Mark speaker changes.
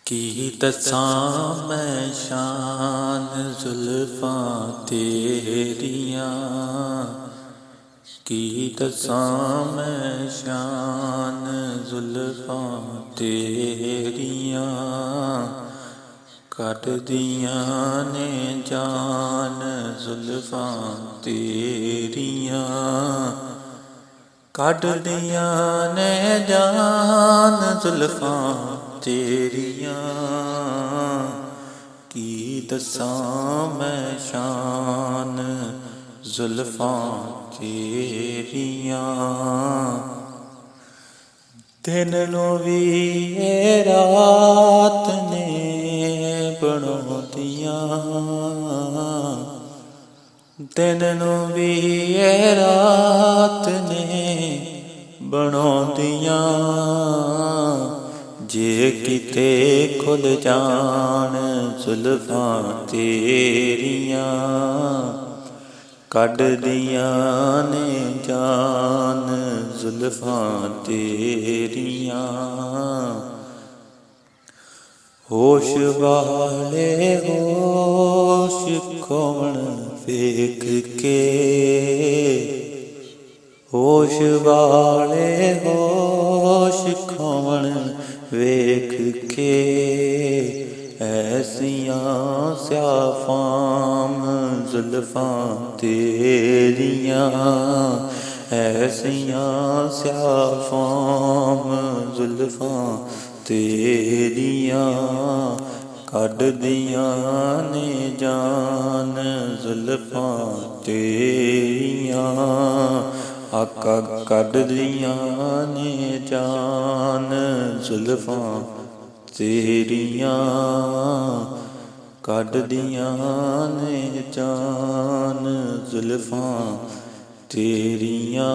Speaker 1: ਕੀ ਦੱਸਾਂ ਮੈਂ ਸ਼ਾਨ ਜ਼ੁਲਫਾਂ ਤੇਰੀਆਂ, ਕੀ ਦੱਸਾਂ ਮੈਂ ਸ਼ਾਨ ਜ਼ੁਲਫਾਂ ਤੇਰੀਆਂ। ਕੱਢਦੀਆਂ ਨੇ ਜਾਨ ਜ਼ੁਲਫਾਂ ਤੇਰੀਆਂ, ਕੱਢਦੀਆਂ ਨੇ ਜਾਨ ਜ਼ੁਲਫਾਂ ਤੇਰੀਆਂ। ਕੀ ਦੱਸਾਂ ਮੈਂ ਸ਼ਾਨ ਜ਼ੁਲਫਾਂ ਤੇਰੀਆਂ। ਦਿਨ ਨੂੰ ਵੀ ਇਹ ਰਾਤ ਨੇ ਬਣਾਉਂਦੀਆਂ, ਦਿਨ ਨੂੰ ਵੀ ਇਹ ਰਾਤ ਨੇ ਬਣਾਉਂਦੀਆਂ। ਜੇ ਕਿਤੇ ਖੁੱਲ ਜਾਣ ਜ਼ੁਲਫਾਂ ਤੇਰੀਆਂ, ਕੱਢਦੀਆਂ ਨੇ ਜਾਨ ਜ਼ੁਲਫਾਂ ਤੇਰੀਆਂ। ਹੋਸ਼ ਵਾਲੇ ਹੋਸ਼ ਖੋਵਣ ਵੇਖ ਕੇ, ਹੋਸ਼ ਵਾਲੇ ਹੋਸ਼ ਖੋਵਣ ਵੇਖ ਕੇ। ਐਸੀਆਂ ਸਿਆਫਾਮ ਜ਼ੁਲਫਾਂ ਤੇਰੀਆਂ, ਐਸੀਆਂ ਸਿਆਫਾਮ ਜ਼ੁਲਫਾਂ ਤੇਰੀਆਂ। ਕੱਢਦੀਆਂ ਨੇ ਜਾਨ ਜ਼ੁਲਫਾਂ ਤੇਰੀਆਂ, ਆਕਾ ਕੱਢਦੀਆਂ ਨੇ ਜਾਨ ਜ਼ੁਲਫਾਂ ਤੇਰੀਆਂ। ਕੱਢਦੀਆਂ ਨੇ ਜਾਨ ਜ਼ੁਲਫਾਂ ਤੇਰੀਆਂ।